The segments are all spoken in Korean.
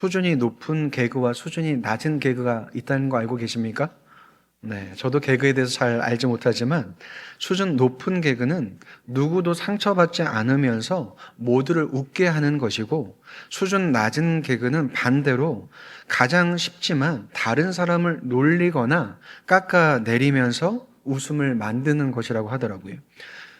수준이 높은 개그와 수준이 낮은 개그가 있다는 거 알고 계십니까? 네, 저도 개그에 대해서 잘 알지 못하지만 수준 높은 개그는 누구도 상처받지 않으면서 모두를 웃게 하는 것이고, 수준 낮은 개그는 반대로 가장 쉽지만 다른 사람을 놀리거나 깎아내리면서 웃음을 만드는 것이라고 하더라고요.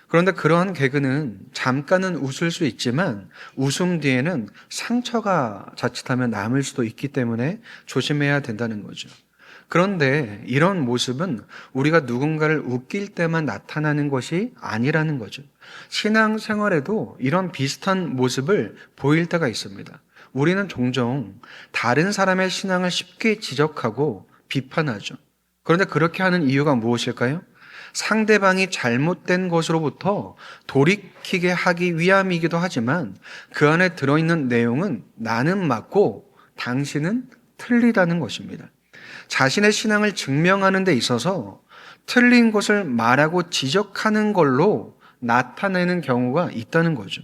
그런데 그러한 개그는 잠깐은 웃을 수 있지만 웃음 뒤에는 상처가 자칫하면 남을 수도 있기 때문에 조심해야 된다는 거죠. 그런데 이런 모습은 우리가 누군가를 웃길 때만 나타나는 것이 아니라는 거죠. 신앙생활에도 이런 비슷한 모습을 보일 때가 있습니다. 우리는 종종 다른 사람의 신앙을 쉽게 지적하고 비판하죠. 그런데 그렇게 하는 이유가 무엇일까요? 상대방이 잘못된 것으로부터 돌이키게 하기 위함이기도 하지만 그 안에 들어있는 내용은 나는 맞고 당신은 틀리다는 것입니다. 자신의 신앙을 증명하는 데 있어서 틀린 것을 말하고 지적하는 걸로 나타내는 경우가 있다는 거죠.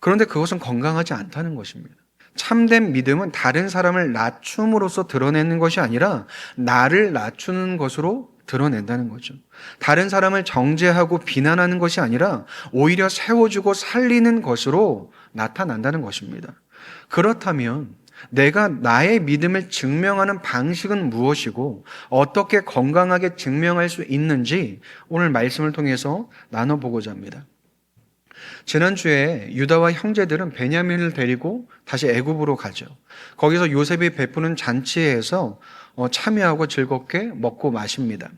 그런데 그것은 건강하지 않다는 것입니다. 참된 믿음은 다른 사람을 낮춤으로써 드러내는 것이 아니라 나를 낮추는 것으로 드러낸다는 거죠. 다른 사람을 정죄하고 비난하는 것이 아니라 오히려 세워주고 살리는 것으로 나타난다는 것입니다. 그렇다면 내가 나의 믿음을 증명하는 방식은 무엇이고 어떻게 건강하게 증명할 수 있는지 오늘 말씀을 통해서 나눠보고자 합니다. 지난주에 유다와 형제들은 베냐민을 데리고 다시 애굽으로 가죠. 거기서 요셉이 베푸는 잔치에서 참여하고 즐겁게 먹고 마십니다.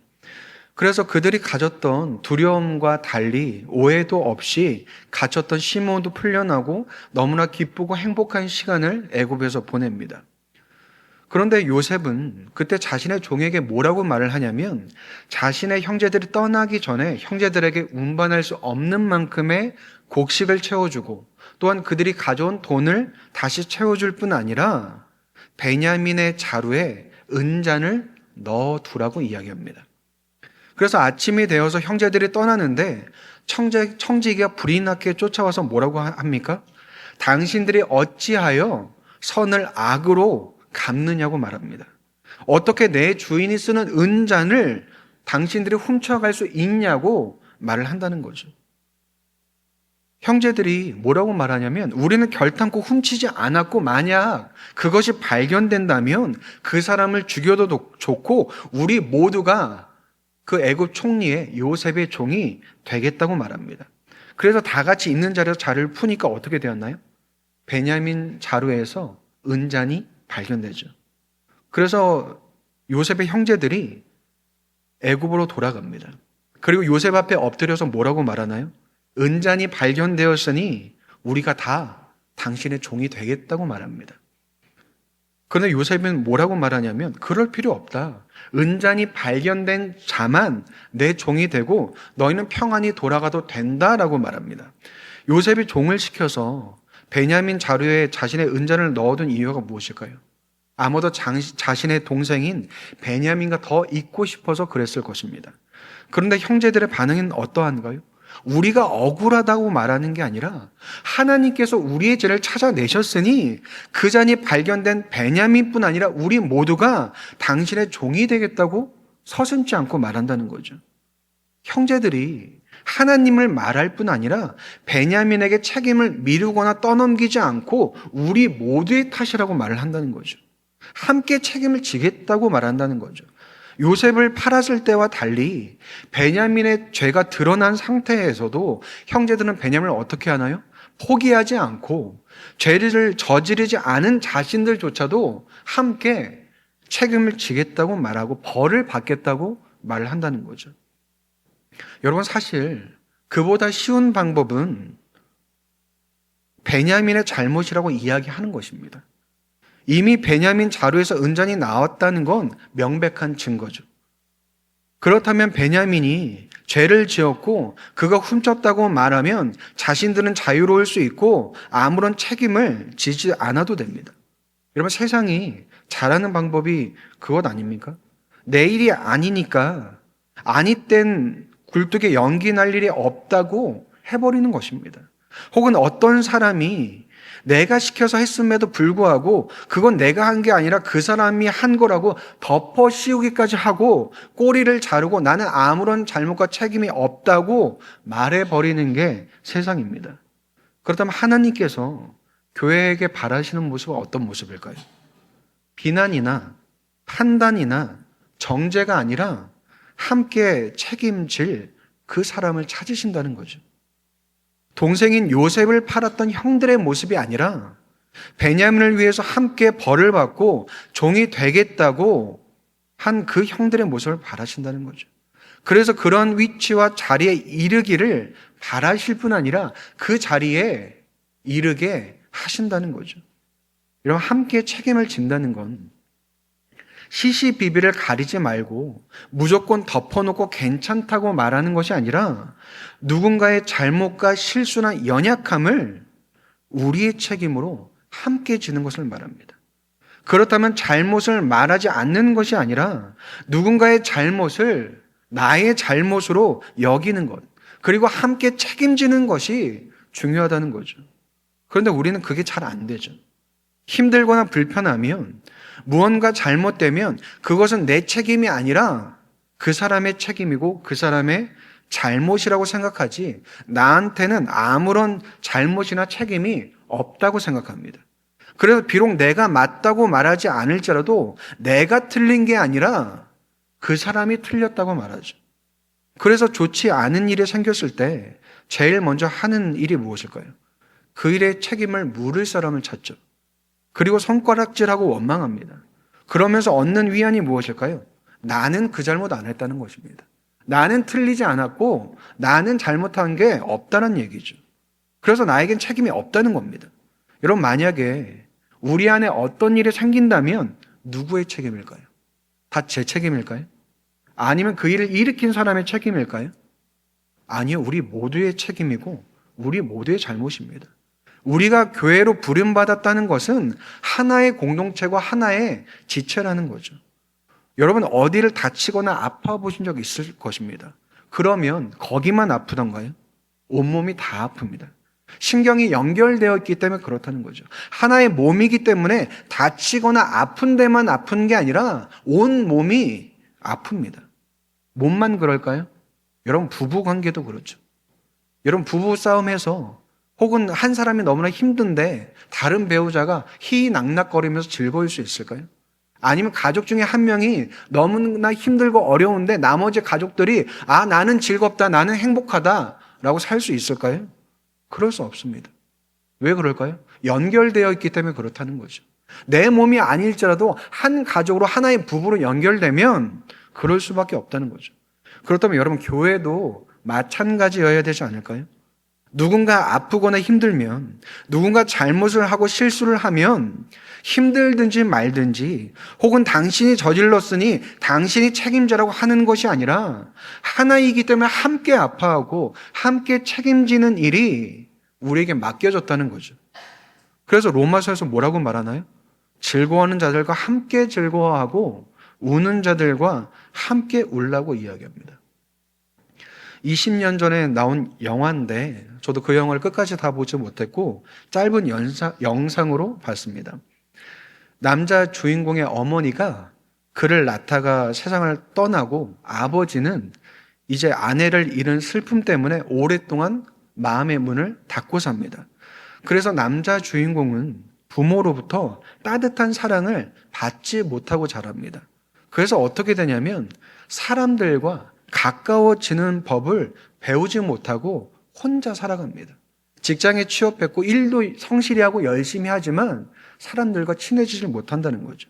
그래서 그들이 가졌던 두려움과 달리 오해도 없이 갇혔던 시몬도 풀려나고 너무나 기쁘고 행복한 시간을 애굽에서 보냅니다. 그런데 요셉은 그때 자신의 종에게 뭐라고 말을 하냐면 자신의 형제들이 떠나기 전에 형제들에게 운반할 수 없는 만큼의 곡식을 채워주고 또한 그들이 가져온 돈을 다시 채워줄 뿐 아니라 베냐민의 자루에 은잔을 넣어두라고 이야기합니다. 그래서 아침이 되어서 형제들이 떠나는데 청지기가 불이 나게 쫓아와서 뭐라고 합니까? 당신들이 어찌하여 선을 악으로 갚느냐고 말합니다. 어떻게 내 주인이 쓰는 은잔을 당신들이 훔쳐갈 수 있냐고 말을 한다는 거죠. 형제들이 뭐라고 말하냐면 우리는 결탄코 훔치지 않았고 만약 그것이 발견된다면 그 사람을 죽여도 좋고 우리 모두가 그 애굽 총리의 요셉의 종이 되겠다고 말합니다. 그래서 다 같이 있는 자리에서 자리를 푸니까 어떻게 되었나요? 베냐민 자루에서 은잔이 발견되죠. 그래서 요셉의 형제들이 애굽으로 돌아갑니다. 그리고 요셉 앞에 엎드려서 뭐라고 말하나요? 은잔이 발견되었으니 우리가 다 당신의 종이 되겠다고 말합니다. 그런데 요셉은 뭐라고 말하냐면 그럴 필요 없다. 은잔이 발견된 자만 내 종이 되고 너희는 평안히 돌아가도 된다라고 말합니다. 요셉이 종을 시켜서 베냐민 자루에 자신의 은잔을 넣어둔 이유가 무엇일까요? 아마도 자신의 동생인 베냐민과 더 있고 싶어서 그랬을 것입니다. 그런데 형제들의 반응은 어떠한가요? 우리가 억울하다고 말하는 게 아니라 하나님께서 우리의 죄를 찾아내셨으니 그 잔이 발견된 베냐민뿐 아니라 우리 모두가 당신의 종이 되겠다고 서슴지 않고 말한다는 거죠. 형제들이 하나님을 말할 뿐 아니라 베냐민에게 책임을 미루거나 떠넘기지 않고 우리 모두의 탓이라고 말을 한다는 거죠. 함께 책임을 지겠다고 말한다는 거죠. 요셉을 팔았을 때와 달리 베냐민의 죄가 드러난 상태에서도 형제들은 베냐민을 어떻게 하나요? 포기하지 않고 죄를 저지르지 않은 자신들조차도 함께 책임을 지겠다고 말하고 벌을 받겠다고 말을 한다는 거죠. 여러분, 사실 그보다 쉬운 방법은 베냐민의 잘못이라고 이야기하는 것입니다. 이미 베냐민 자루에서 은잔이 나왔다는 건 명백한 증거죠. 그렇다면 베냐민이 죄를 지었고 그가 훔쳤다고 말하면 자신들은 자유로울 수 있고 아무런 책임을 지지 않아도 됩니다. 여러분, 세상이 잘하는 방법이 그것 아닙니까? 내 일이 아니니까 아니 땐 굴뚝에 연기 날 일이 없다고 해버리는 것입니다. 혹은 어떤 사람이 내가 시켜서 했음에도 불구하고 그건 내가 한 게 아니라 그 사람이 한 거라고 덮어 씌우기까지 하고 꼬리를 자르고 나는 아무런 잘못과 책임이 없다고 말해버리는 게 세상입니다. 그렇다면 하나님께서 교회에게 바라시는 모습은 어떤 모습일까요? 비난이나 판단이나 정죄가 아니라 함께 책임질 그 사람을 찾으신다는 거죠. 동생인 요셉을 팔았던 형들의 모습이 아니라 베냐민을 위해서 함께 벌을 받고 종이 되겠다고 한 그 형들의 모습을 바라신다는 거죠. 그래서 그런 위치와 자리에 이르기를 바라실 뿐 아니라 그 자리에 이르게 하신다는 거죠. 여러분, 함께 책임을 진다는 건 시시비비를 가리지 말고 무조건 덮어놓고 괜찮다고 말하는 것이 아니라 누군가의 잘못과 실수나 연약함을 우리의 책임으로 함께 지는 것을 말합니다. 그렇다면 잘못을 말하지 않는 것이 아니라 누군가의 잘못을 나의 잘못으로 여기는 것, 그리고 함께 책임지는 것이 중요하다는 거죠. 그런데 우리는 그게 잘 안 되죠. 힘들거나 불편하면, 무언가 잘못되면 그것은 내 책임이 아니라 그 사람의 책임이고 그 사람의 잘못이라고 생각하지 나한테는 아무런 잘못이나 책임이 없다고 생각합니다. 그래서 비록 내가 맞다고 말하지 않을지라도 내가 틀린 게 아니라 그 사람이 틀렸다고 말하죠. 그래서 좋지 않은 일이 생겼을 때 제일 먼저 하는 일이 무엇일까요? 그 일의 책임을 물을 사람을 찾죠. 그리고 손가락질하고 원망합니다. 그러면서 얻는 위안이 무엇일까요? 나는 그 잘못 안 했다는 것입니다. 나는 틀리지 않았고 나는 잘못한 게 없다는 얘기죠. 그래서 나에겐 책임이 없다는 겁니다. 여러분, 만약에 우리 안에 어떤 일이 생긴다면 누구의 책임일까요? 다 제 책임일까요? 아니면 그 일을 일으킨 사람의 책임일까요? 아니요, 우리 모두의 책임이고 우리 모두의 잘못입니다. 우리가 교회로 부름받았다는 것은 하나의 공동체와 하나의 지체라는 거죠. 여러분, 어디를 다치거나 아파 보신 적 있을 것입니다. 그러면 거기만 아프던가요? 온몸이 다 아픕니다. 신경이 연결되어 있기 때문에 그렇다는 거죠. 하나의 몸이기 때문에 다치거나 아픈 데만 아픈 게 아니라 온 몸이 아픕니다. 몸만 그럴까요? 여러분, 부부 관계도 그렇죠. 여러분, 부부 싸움에서 혹은 한 사람이 너무나 힘든데 다른 배우자가 희낙낙거리면서 즐거울 수 있을까요? 아니면 가족 중에 한 명이 너무나 힘들고 어려운데 나머지 가족들이 나는 즐겁다, 나는 행복하다 라고 살 수 있을까요? 그럴 수 없습니다. 왜 그럴까요? 연결되어 있기 때문에 그렇다는 거죠. 내 몸이 아닐지라도 한 가족으로 하나의 부부로 연결되면 그럴 수밖에 없다는 거죠. 그렇다면 여러분, 교회도 마찬가지여야 되지 않을까요? 누군가 아프거나 힘들면, 누군가 잘못을 하고 실수를 하면 힘들든지 말든지, 혹은 당신이 저질렀으니 당신이 책임져라고 하는 것이 아니라 하나이기 때문에 함께 아파하고 함께 책임지는 일이 우리에게 맡겨졌다는 거죠. 그래서 로마서에서 뭐라고 말하나요? 즐거워하는 자들과 함께 즐거워하고 우는 자들과 함께 울라고 이야기합니다. 20년 전에 나온 영화인데 저도 그 영화를 끝까지 다 보지 못했고 짧은 영상으로 봤습니다. 남자 주인공의 어머니가 그를 낳다가 세상을 떠나고 아버지는 이제 아내를 잃은 슬픔 때문에 오랫동안 마음의 문을 닫고 삽니다. 그래서 남자 주인공은 부모로부터 따뜻한 사랑을 받지 못하고 자랍니다. 그래서 어떻게 되냐면 사람들과 가까워지는 법을 배우지 못하고 혼자 살아갑니다. 직장에 취업했고 일도 성실히 하고 열심히 하지만 사람들과 친해지지 못한다는 거죠.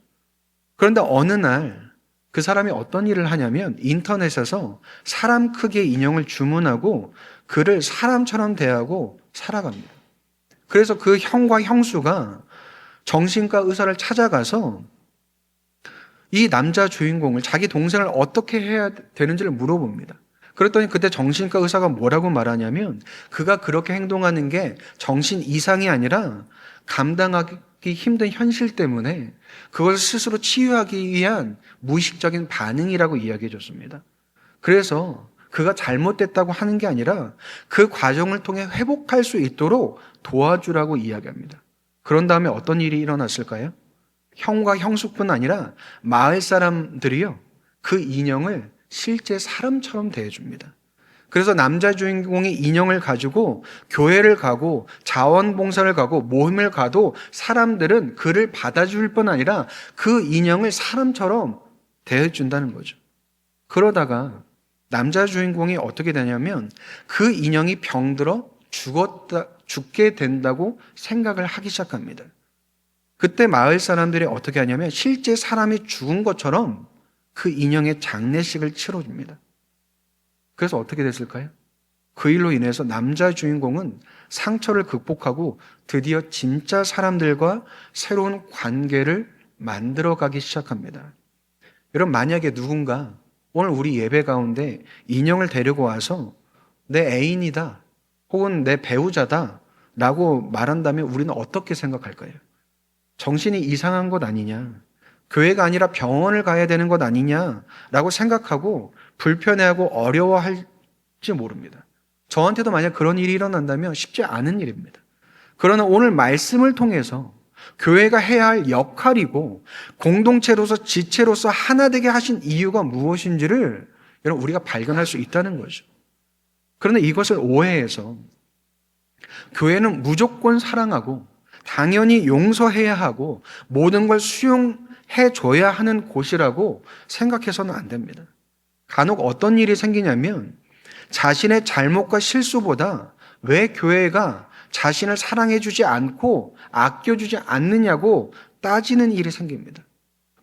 그런데 어느 날 그 사람이 어떤 일을 하냐면 인터넷에서 사람 크기의 인형을 주문하고 그를 사람처럼 대하고 살아갑니다. 그래서 그 형과 형수가 정신과 의사를 찾아가서 이 남자 주인공을, 자기 동생을 어떻게 해야 되는지를 물어봅니다. 그랬더니 그때 정신과 의사가 뭐라고 말하냐면 그가 그렇게 행동하는 게 정신 이상이 아니라 감당하기 힘든 현실 때문에 그것을 스스로 치유하기 위한 무의식적인 반응이라고 이야기해 줬습니다. 그래서 그가 잘못됐다고 하는 게 아니라 그 과정을 통해 회복할 수 있도록 도와주라고 이야기합니다. 그런 다음에 어떤 일이 일어났을까요? 형과 형수뿐 아니라 마을 사람들이요, 그 인형을 실제 사람처럼 대해줍니다. 그래서 남자 주인공이 인형을 가지고 교회를 가고 자원봉사를 가고 모임을 가도 사람들은 그를 받아줄 뿐 아니라 그 인형을 사람처럼 대해준다는 거죠. 그러다가 남자 주인공이 어떻게 되냐면 그 인형이 병들어 죽게 된다고 생각을 하기 시작합니다. 그때 마을 사람들이 어떻게 하냐면 실제 사람이 죽은 것처럼 그 인형의 장례식을 치러줍니다. 그래서 어떻게 됐을까요? 그 일로 인해서 남자 주인공은 상처를 극복하고 드디어 진짜 사람들과 새로운 관계를 만들어가기 시작합니다. 여러분, 만약에 누군가 오늘 우리 예배 가운데 인형을 데리고 와서 내 애인이다 혹은 내 배우자다 라고 말한다면 우리는 어떻게 생각할까요? 정신이 이상한 것 아니냐, 교회가 아니라 병원을 가야 되는 것 아니냐라고 생각하고 불편해하고 어려워할지 모릅니다. 저한테도 만약 그런 일이 일어난다면 쉽지 않은 일입니다. 그러나 오늘 말씀을 통해서 교회가 해야 할 역할이고 공동체로서 지체로서 하나 되게 하신 이유가 무엇인지를 여러분 우리가 발견할 수 있다는 거죠. 그런데 이것을 오해해서 교회는 무조건 사랑하고 당연히 용서해야 하고 모든 걸 수용해줘야 하는 곳이라고 생각해서는 안 됩니다. 간혹 어떤 일이 생기냐면 자신의 잘못과 실수보다 왜 교회가 자신을 사랑해주지 않고 아껴주지 않느냐고 따지는 일이 생깁니다.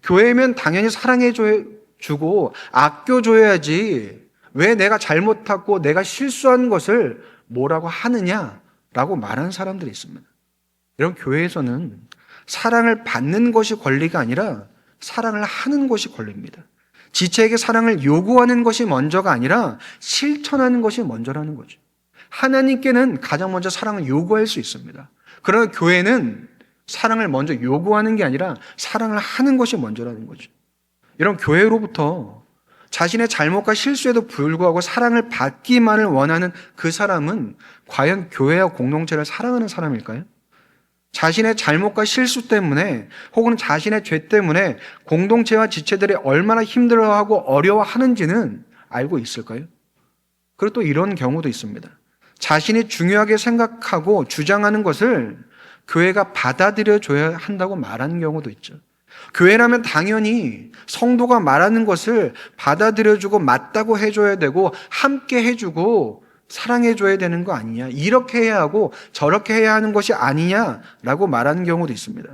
교회면 당연히 사랑해주고 아껴줘야지 왜 내가 잘못하고 내가 실수한 것을 뭐라고 하느냐라고 말하는 사람들이 있습니다. 여러분, 교회에서는 사랑을 받는 것이 권리가 아니라 사랑을 하는 것이 권리입니다. 지체에게 사랑을 요구하는 것이 먼저가 아니라 실천하는 것이 먼저라는 거죠. 하나님께는 가장 먼저 사랑을 요구할 수 있습니다. 그러나 교회는 사랑을 먼저 요구하는 게 아니라 사랑을 하는 것이 먼저라는 거죠. 여러분, 교회로부터 자신의 잘못과 실수에도 불구하고 사랑을 받기만을 원하는 그 사람은 과연 교회와 공동체를 사랑하는 사람일까요? 자신의 잘못과 실수 때문에 혹은 자신의 죄 때문에 공동체와 지체들이 얼마나 힘들어하고 어려워하는지는 알고 있을까요? 그리고 또 이런 경우도 있습니다. 자신이 중요하게 생각하고 주장하는 것을 교회가 받아들여줘야 한다고 말하는 경우도 있죠. 교회라면 당연히 성도가 말하는 것을 받아들여주고 맞다고 해줘야 되고 함께 해주고 사랑해줘야 되는 거 아니냐, 이렇게 해야 하고 저렇게 해야 하는 것이 아니냐라고 말하는 경우도 있습니다.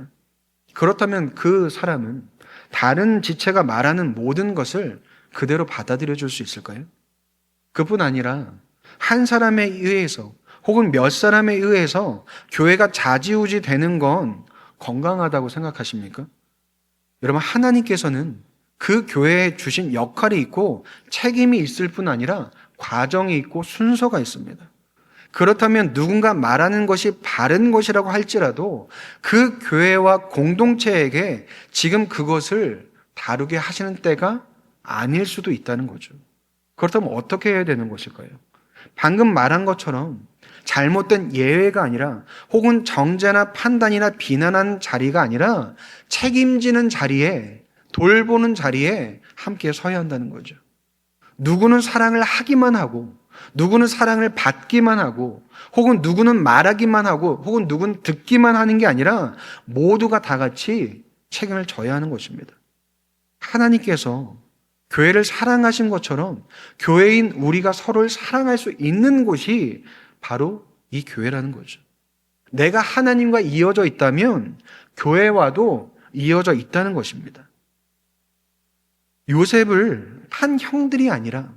그렇다면 그 사람은 다른 지체가 말하는 모든 것을 그대로 받아들여 줄 수 있을까요? 그뿐 아니라 한 사람에 의해서 혹은 몇 사람에 의해서 교회가 좌지우지 되는 건 건강하다고 생각하십니까? 여러분, 하나님께서는 그 교회에 주신 역할이 있고 책임이 있을 뿐 아니라 과정이 있고 순서가 있습니다. 그렇다면 누군가 말하는 것이 바른 것이라고 할지라도 그 교회와 공동체에게 지금 그것을 다루게 하시는 때가 아닐 수도 있다는 거죠. 그렇다면 어떻게 해야 되는 것일까요? 방금 말한 것처럼 잘못된 예외가 아니라 혹은 정죄나 판단이나 비난하는 자리가 아니라 책임지는 자리에, 돌보는 자리에 함께 서야 한다는 거죠. 누구는 사랑을 하기만 하고 누구는 사랑을 받기만 하고 혹은 누구는 말하기만 하고 혹은 누구는 듣기만 하는 게 아니라 모두가 다 같이 책임을 져야 하는 것입니다. 하나님께서 교회를 사랑하신 것처럼 교회인 우리가 서로를 사랑할 수 있는 곳이 바로 이 교회라는 거죠. 내가 하나님과 이어져 있다면 교회와도 이어져 있다는 것입니다. 요셉을 판 형들이 아니라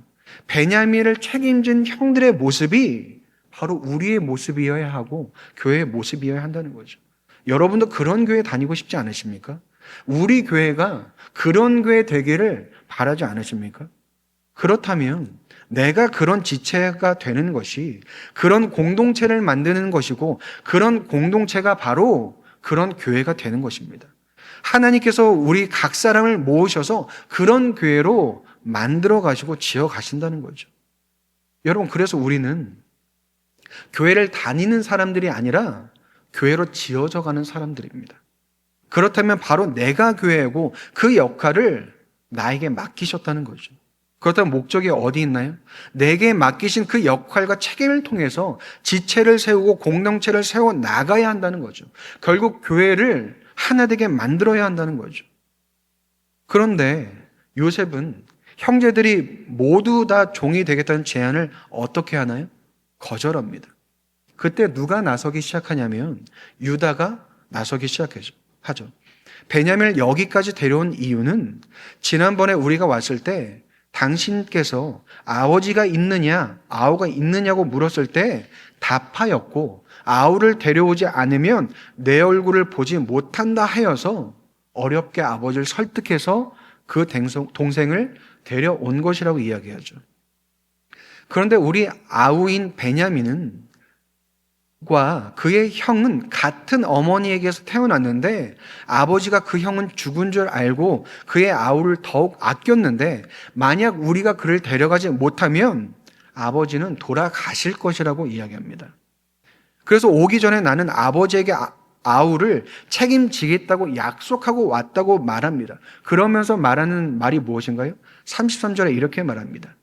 베냐민을 책임진 형들의 모습이 바로 우리의 모습이어야 하고 교회의 모습이어야 한다는 거죠. 여러분도 그런 교회 다니고 싶지 않으십니까? 우리 교회가 그런 교회 되기를 바라지 않으십니까? 그렇다면 내가 그런 지체가 되는 것이 그런 공동체를 만드는 것이고 그런 공동체가 바로 그런 교회가 되는 것입니다. 하나님께서 우리 각 사람을 모으셔서 그런 교회로 만들어 가시고 지어 가신다는 거죠. 여러분, 그래서 우리는 교회를 다니는 사람들이 아니라 교회로 지어져 가는 사람들입니다. 그렇다면 바로 내가 교회고 그 역할을 나에게 맡기셨다는 거죠. 그렇다면 목적이 어디 있나요? 내게 맡기신 그 역할과 책임을 통해서 지체를 세우고 공동체를 세워 나가야 한다는 거죠. 결국 교회를 하나 되게 만들어야 한다는 거죠. 그런데 요셉은 형제들이 모두 다 종이 되겠다는 제안을 어떻게 하나요? 거절합니다. 그때 누가 나서기 시작하냐면 유다가 나서기 시작하죠. 베냐민을 여기까지 데려온 이유는 지난번에 우리가 왔을 때 당신께서 아버지가 있느냐, 아우가 있느냐고 물었을 때 답하였고 아우를 데려오지 않으면 내 얼굴을 보지 못한다 하여서 어렵게 아버지를 설득해서 그 동생을 데려온 것이라고 이야기하죠. 그런데 우리 아우인 베냐민은 과 그의 형은 같은 어머니에게서 태어났는데 아버지가 그 형은 죽은 줄 알고 그의 아우를 더욱 아꼈는데 만약 우리가 그를 데려가지 못하면 아버지는 돌아가실 것이라고 이야기합니다. 그래서 오기 전에 나는 아버지에게 아우를 책임지겠다고 약속하고 왔다고 말합니다. 그러면서 말하는 말이 무엇인가요? 33절에 이렇게 말합니다.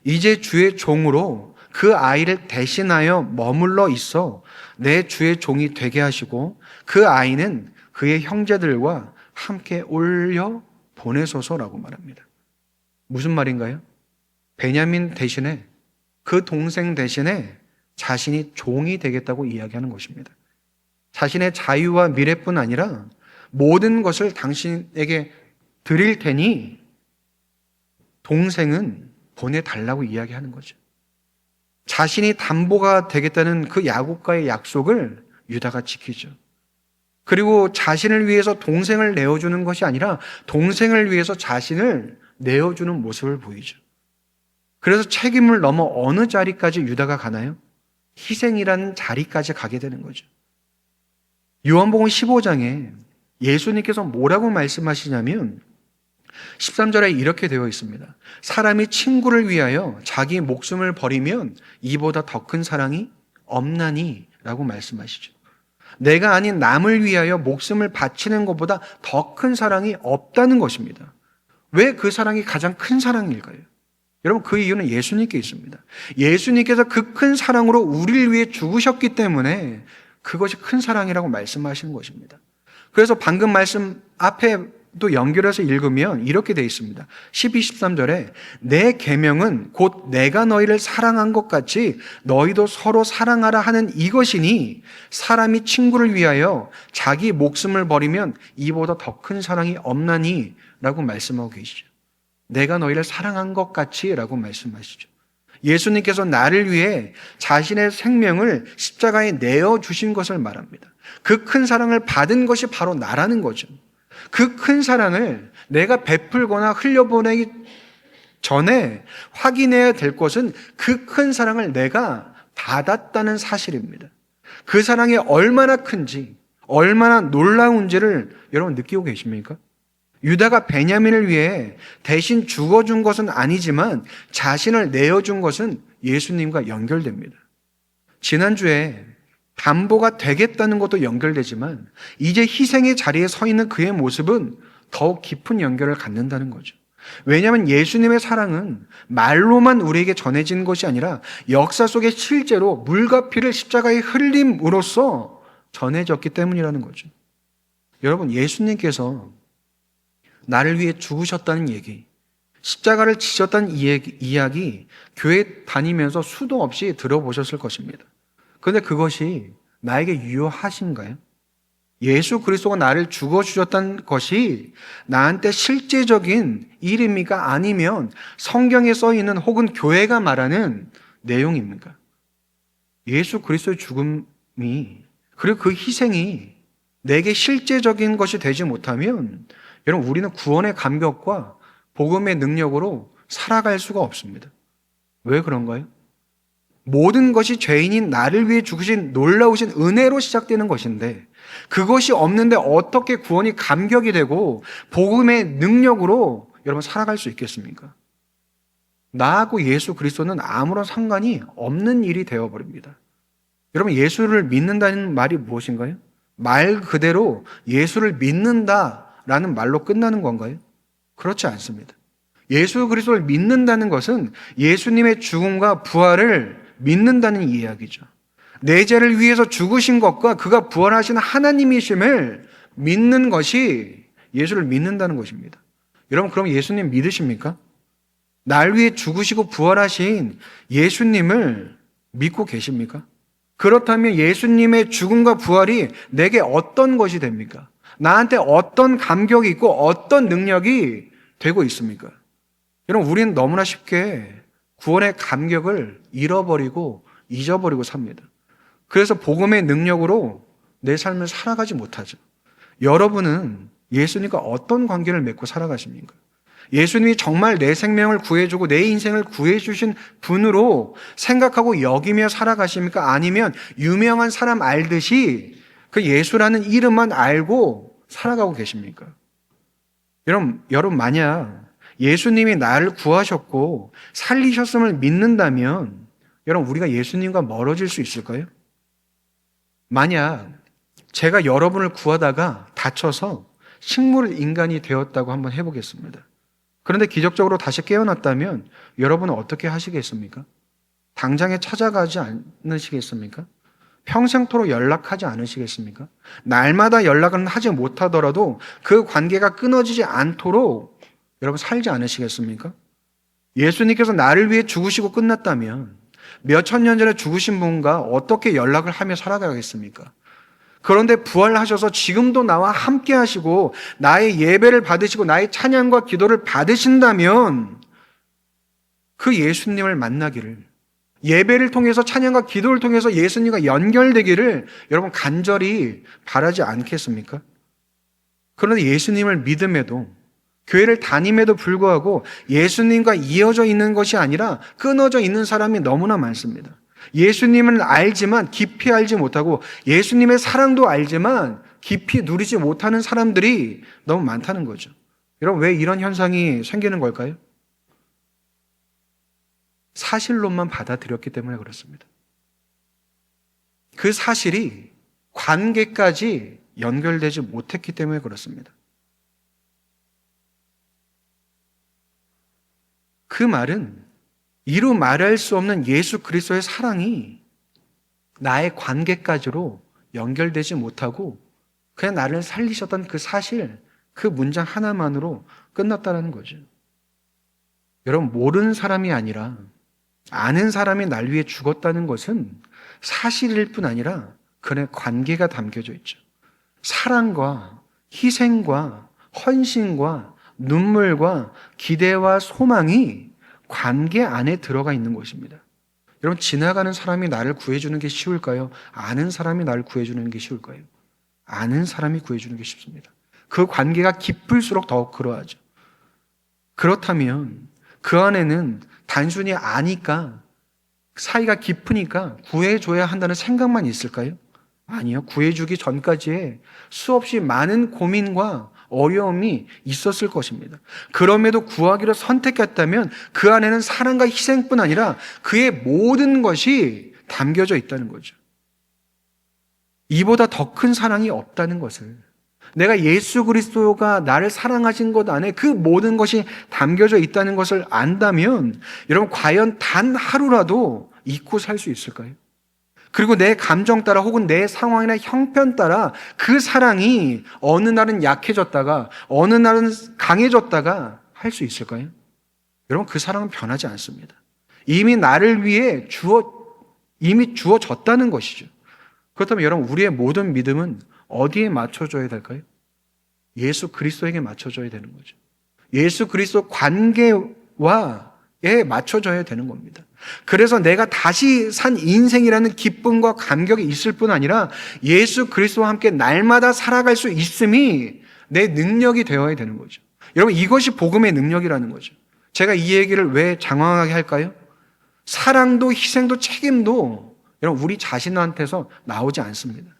이제 주의 종으로 그 아이를 대신하여 머물러 있어 내 주의 종이 되게 하시고 그 아이는 그의 형제들과 함께 올려 보내소서라고 말합니다. 무슨 말인가요? 베냐민 대신에 그 동생 대신에 자신이 종이 되겠다고 이야기하는 것입니다. 자신의 자유와 미래뿐 아니라 모든 것을 당신에게 드릴 테니 동생은 보내달라고 이야기하는 거죠. 자신이 담보가 되겠다는 그 야곱과의 약속을 유다가 지키죠. 그리고 자신을 위해서 동생을 내어주는 것이 아니라 동생을 위해서 자신을 내어주는 모습을 보이죠. 그래서 책임을 넘어 어느 자리까지 유다가 가나요? 희생이라는 자리까지 가게 되는 거죠. 요한복음 15장에 예수님께서 뭐라고 말씀하시냐면 13절에 이렇게 되어 있습니다. 사람이 친구를 위하여 자기 목숨을 버리면 이보다 더 큰 사랑이 없나니 라고 말씀하시죠. 내가 아닌 남을 위하여 목숨을 바치는 것보다 더 큰 사랑이 없다는 것입니다. 왜 그 사랑이 가장 큰 사랑일까요? 여러분, 그 이유는 예수님께 있습니다. 예수님께서 그 큰 사랑으로 우리를 위해 죽으셨기 때문에 그것이 큰 사랑이라고 말씀하시는 것입니다. 그래서 방금 말씀 앞에도 연결해서 읽으면 이렇게 되어 있습니다. 12, 13절에 내 계명은 곧 내가 너희를 사랑한 것 같이 너희도 서로 사랑하라 하는 이것이니 사람이 친구를 위하여 자기 목숨을 버리면 이보다 더 큰 사랑이 없나니 라고 말씀하고 계시죠. 내가 너희를 사랑한 것 같이 라고 말씀하시죠. 예수님께서 나를 위해 자신의 생명을 십자가에 내어주신 것을 말합니다. 그 큰 사랑을 받은 것이 바로 나라는 거죠. 그 큰 사랑을 내가 베풀거나 흘려보내기 전에 확인해야 될 것은 그 큰 사랑을 내가 받았다는 사실입니다. 그 사랑이 얼마나 큰지, 얼마나 놀라운지를 여러분 느끼고 계십니까? 유다가 베냐민을 위해 대신 죽어준 것은 아니지만 자신을 내어준 것은 예수님과 연결됩니다. 지난주에 담보가 되겠다는 것도 연결되지만 이제 희생의 자리에 서 있는 그의 모습은 더욱 깊은 연결을 갖는다는 거죠. 왜냐하면 예수님의 사랑은 말로만 우리에게 전해진 것이 아니라 역사 속에 실제로 물과 피를 십자가에 흘림으로써 전해졌기 때문이라는 거죠. 여러분, 예수님께서 나를 위해 죽으셨다는 얘기, 십자가를 지셨다는 이야기 교회 다니면서 수도 없이 들어보셨을 것입니다. 그런데 그것이 나에게 유효하신가요? 예수 그리스도가 나를 죽어주셨다는 것이 나한테 실제적인 일입니까? 아니면 성경에 써있는 혹은 교회가 말하는 내용입니까? 예수 그리스도의 죽음이 그리고 그 희생이 내게 실제적인 것이 되지 못하면 여러분, 우리는 구원의 감격과 복음의 능력으로 살아갈 수가 없습니다. 왜 그런가요? 모든 것이 죄인인 나를 위해 죽으신 놀라우신 은혜로 시작되는 것인데 그것이 없는데 어떻게 구원이 감격이 되고 복음의 능력으로 여러분 살아갈 수 있겠습니까? 나하고 예수 그리스도는 아무런 상관이 없는 일이 되어버립니다. 여러분, 예수를 믿는다는 말이 무엇인가요? 말 그대로 예수를 믿는다라는 말로 끝나는 건가요? 그렇지 않습니다. 예수 그리스도를 믿는다는 것은 예수님의 죽음과 부활을 믿는다는 이야기죠. 내 죄를 위해서 죽으신 것과 그가 부활하신 하나님이심을 믿는 것이 예수를 믿는다는 것입니다. 여러분, 그럼 예수님 믿으십니까? 날 위해 죽으시고 부활하신 예수님을 믿고 계십니까? 그렇다면 예수님의 죽음과 부활이 내게 어떤 것이 됩니까? 나한테 어떤 감격이 있고 어떤 능력이 되고 있습니까? 여러분, 우리는 너무나 쉽게 구원의 감격을 잃어버리고 잊어버리고 삽니다. 그래서 복음의 능력으로 내 삶을 살아가지 못하죠. 여러분은 예수님과 어떤 관계를 맺고 살아가십니까? 예수님이 정말 내 생명을 구해주고 내 인생을 구해주신 분으로 생각하고 여기며 살아가십니까? 아니면 유명한 사람 알듯이 그 예수라는 이름만 알고 살아가고 계십니까? 여러분 만약 예수님이 나를 구하셨고 살리셨음을 믿는다면 여러분, 우리가 예수님과 멀어질 수 있을까요? 만약 제가 여러분을 구하다가 다쳐서 식물 인간이 되었다고 한번 해보겠습니다. 그런데 기적적으로 다시 깨어났다면 여러분은 어떻게 하시겠습니까? 당장에 찾아가지 않으시겠습니까? 평생토록 연락하지 않으시겠습니까? 날마다 연락은 하지 못하더라도 그 관계가 끊어지지 않도록 여러분 살지 않으시겠습니까? 예수님께서 나를 위해 죽으시고 끝났다면 몇천 년 전에 죽으신 분과 어떻게 연락을 하며 살아가겠습니까? 그런데 부활하셔서 지금도 나와 함께 하시고 나의 예배를 받으시고 나의 찬양과 기도를 받으신다면 그 예수님을 만나기를, 예배를 통해서 찬양과 기도를 통해서 예수님과 연결되기를 여러분 간절히 바라지 않겠습니까? 그런데 예수님을 믿음에도 교회를 다님에도 불구하고 예수님과 이어져 있는 것이 아니라 끊어져 있는 사람이 너무나 많습니다. 예수님을 알지만 깊이 알지 못하고 예수님의 사랑도 알지만 깊이 누리지 못하는 사람들이 너무 많다는 거죠. 여러분, 왜 이런 현상이 생기는 걸까요? 사실론만 받아들였기 때문에 그렇습니다. 그 사실이 관계까지 연결되지 못했기 때문에 그렇습니다. 그 말은 이루 말할 수 없는 예수 그리스도의 사랑이 나의 관계까지로 연결되지 못하고 그냥 나를 살리셨던 그 사실, 그 문장 하나만으로 끝났다는 거죠. 여러분, 모르는 사람이 아니라 아는 사람이 날 위해 죽었다는 것은 사실일 뿐 아니라 그의 관계가 담겨져 있죠. 사랑과 희생과 헌신과 눈물과 기대와 소망이 관계 안에 들어가 있는 것입니다. 여러분, 지나가는 사람이 나를 구해주는 게 쉬울까요? 아는 사람이 나를 구해주는 게 쉬울까요? 아는 사람이 구해주는 게 쉽습니다. 그 관계가 깊을수록 더욱 그러하죠. 그렇다면 그 안에는 단순히 아니까, 사이가 깊으니까 구해줘야 한다는 생각만 있을까요? 아니요. 구해주기 전까지의 수없이 많은 고민과 어려움이 있었을 것입니다. 그럼에도 구하기를 선택했다면 그 안에는 사랑과 희생뿐 아니라 그의 모든 것이 담겨져 있다는 거죠. 이보다 더 큰 사랑이 없다는 것을, 내가 예수 그리스도가 나를 사랑하신 것 안에 그 모든 것이 담겨져 있다는 것을 안다면 여러분, 과연 단 하루라도 잊고 살 수 있을까요? 그리고 내 감정 따라 혹은 내 상황이나 형편 따라 그 사랑이 어느 날은 약해졌다가 어느 날은 강해졌다가 할 수 있을까요? 여러분, 그 사랑은 변하지 않습니다. 이미 나를 위해 이미 주어졌다는 것이죠. 그렇다면 여러분, 우리의 모든 믿음은 어디에 맞춰줘야 될까요? 예수 그리스도에게 맞춰줘야 되는 거죠. 예수 그리스도 관계와에 맞춰줘야 되는 겁니다. 그래서 내가 다시 산 인생이라는 기쁨과 감격이 있을 뿐 아니라 예수 그리스도와 함께 날마다 살아갈 수 있음이 내 능력이 되어야 되는 거죠. 여러분, 이것이 복음의 능력이라는 거죠. 제가 이 얘기를 왜 장황하게 할까요? 사랑도 희생도 책임도 여러분, 우리 자신한테서 나오지 않습니다.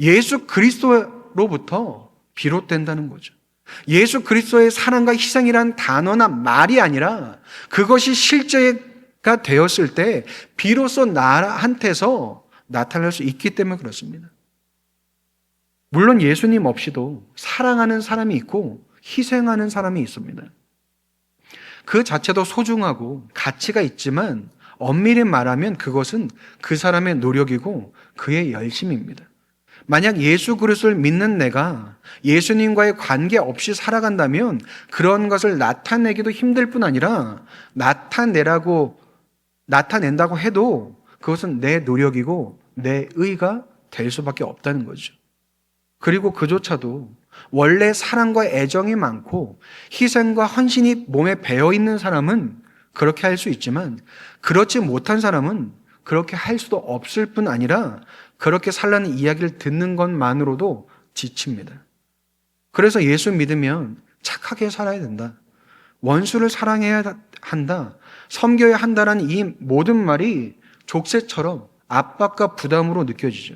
예수 그리스도로부터 비롯된다는 거죠. 예수 그리스도의 사랑과 희생이란 단어나 말이 아니라 그것이 실제가 되었을 때 비로소 나한테서 나타날 수 있기 때문에 그렇습니다. 물론 예수님 없이도 사랑하는 사람이 있고 희생하는 사람이 있습니다. 그 자체도 소중하고 가치가 있지만 엄밀히 말하면 그것은 그 사람의 노력이고 그의 열심입니다. 만약 예수 그리스도를 믿는 내가 예수님과의 관계 없이 살아간다면 그런 것을 나타내기도 힘들 뿐 아니라 나타낸다고 해도 그것은 내 노력이고 내 의가 될 수밖에 없다는 거죠. 그리고 그조차도 원래 사랑과 애정이 많고 희생과 헌신이 몸에 배어있는 사람은 그렇게 할 수 있지만 그렇지 못한 사람은 그렇게 할 수도 없을 뿐 아니라 그렇게 살라는 이야기를 듣는 것만으로도 지칩니다. 그래서 예수 믿으면 착하게 살아야 된다. 원수를 사랑해야 한다. 섬겨야 한다라는 이 모든 말이 족쇄처럼 압박과 부담으로 느껴지죠.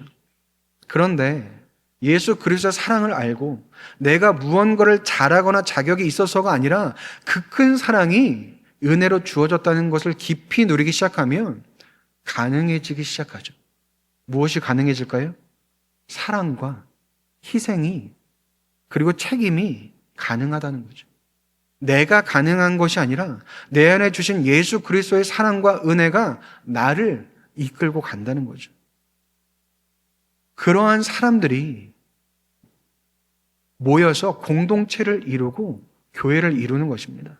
그런데 예수 그리스도의 사랑을 알고 내가 무언가를 잘하거나 자격이 있어서가 아니라 그 큰 사랑이 은혜로 주어졌다는 것을 깊이 누리기 시작하면 가능해지기 시작하죠. 무엇이 가능해질까요? 사랑과 희생이 그리고 책임이 가능하다는 거죠. 내가 가능한 것이 아니라 내 안에 주신 예수 그리스도의 사랑과 은혜가 나를 이끌고 간다는 거죠. 그러한 사람들이 모여서 공동체를 이루고 교회를 이루는 것입니다.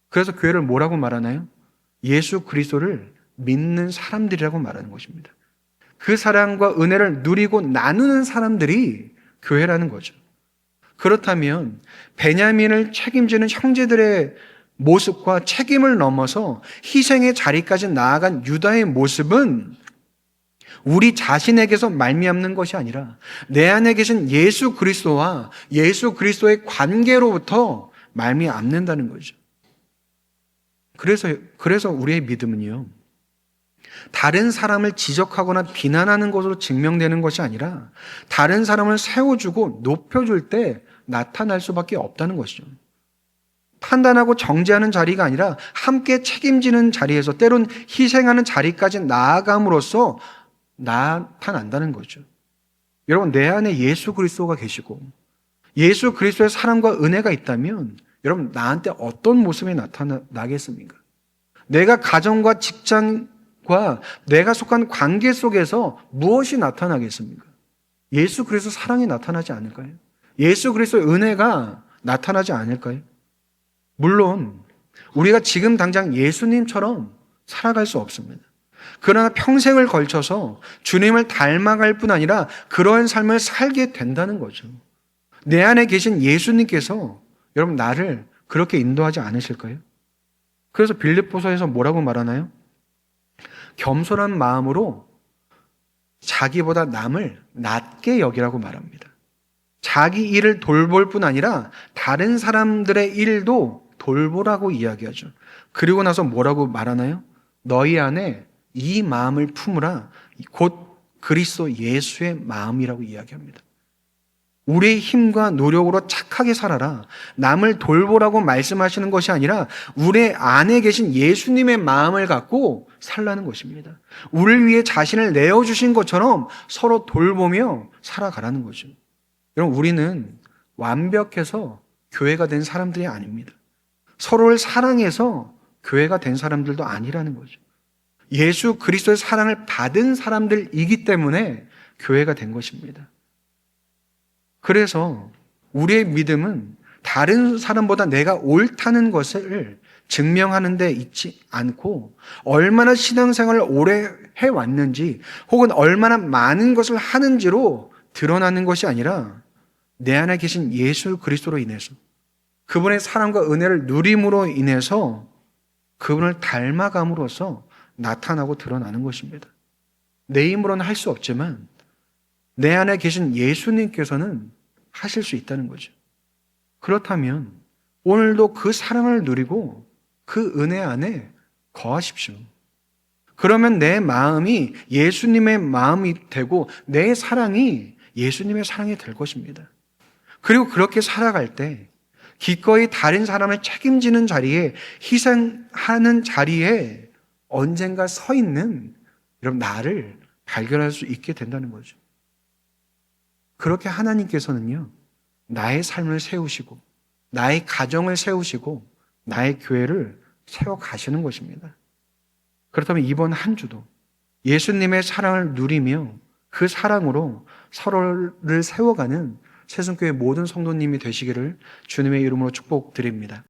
그래서 교회를 뭐라고 말하나요? 예수 그리스도를 믿는 사람들이라고 말하는 것입니다. 그 사랑과 은혜를 누리고 나누는 사람들이 교회라는 거죠. 그렇다면 베냐민을 책임지는 형제들의 모습과 책임을 넘어서 희생의 자리까지 나아간 유다의 모습은 우리 자신에게서 말미암는 것이 아니라 내 안에 계신 예수 그리스도와 예수 그리스도의 관계로부터 말미암는다는 거죠. 그래서 우리의 믿음은요, 다른 사람을 지적하거나 비난하는 것으로 증명되는 것이 아니라 다른 사람을 세워주고 높여줄 때 나타날 수밖에 없다는 것이죠. 판단하고 정죄하는 자리가 아니라 함께 책임지는 자리에서 때론 희생하는 자리까지 나아감으로써 나타난다는 거죠. 여러분, 내 안에 예수 그리스도가 계시고 예수 그리스도의 사랑과 은혜가 있다면 여러분, 나한테 어떤 모습이 나타나겠습니까? 내가 가정과 직장과 내가 속한 관계 속에서 무엇이 나타나겠습니까? 예수 그리스도 사랑이 나타나지 않을까요? 예수 그리스도의 은혜가 나타나지 않을까요? 물론 우리가 지금 당장 예수님처럼 살아갈 수 없습니다. 그러나 평생을 걸쳐서 주님을 닮아갈 뿐 아니라 그러한 삶을 살게 된다는 거죠. 내 안에 계신 예수님께서 여러분 나를 그렇게 인도하지 않으실까요? 그래서 빌립보서에서 뭐라고 말하나요? 겸손한 마음으로 자기보다 남을 낮게 여기라고 말합니다. 자기 일을 돌볼 뿐 아니라 다른 사람들의 일도 돌보라고 이야기하죠. 그리고 나서 뭐라고 말하나요? 너희 안에 이 마음을 품으라, 곧 그리스도 예수의 마음이라고 이야기합니다. 우리의 힘과 노력으로 착하게 살아라, 남을 돌보라고 말씀하시는 것이 아니라 우리 안에 계신 예수님의 마음을 갖고 살라는 것입니다. 우리를 위해 자신을 내어주신 것처럼 서로 돌보며 살아가라는 거죠. 여러분, 우리는 완벽해서 교회가 된 사람들이 아닙니다. 서로를 사랑해서 교회가 된 사람들도 아니라는 거죠. 예수 그리스도의 사랑을 받은 사람들이기 때문에 교회가 된 것입니다. 그래서 우리의 믿음은 다른 사람보다 내가 옳다는 것을 증명하는 데 있지 않고 얼마나 신앙생활을 오래 해왔는지 혹은 얼마나 많은 것을 하는지로 드러나는 것이 아니라 내 안에 계신 예수 그리스도로 인해서 그분의 사랑과 은혜를 누림으로 인해서 그분을 닮아감으로써 나타나고 드러나는 것입니다. 내 힘으로는 할 수 없지만 내 안에 계신 예수님께서는 하실 수 있다는 거죠. 그렇다면 오늘도 그 사랑을 누리고 그 은혜 안에 거하십시오. 그러면 내 마음이 예수님의 마음이 되고 내 사랑이 예수님의 사랑이 될 것입니다. 그리고 그렇게 살아갈 때 기꺼이 다른 사람을 책임지는 자리에, 희생하는 자리에 언젠가 서 있는 여러분 나를 발견할 수 있게 된다는 거죠. 그렇게 하나님께서는요, 나의 삶을 세우시고, 나의 가정을 세우시고, 나의 교회를 세워가시는 것입니다. 그렇다면 이번 한 주도 예수님의 사랑을 누리며 그 사랑으로 서로를 세워가는 새순교회 모든 성도님이 되시기를 주님의 이름으로 축복드립니다.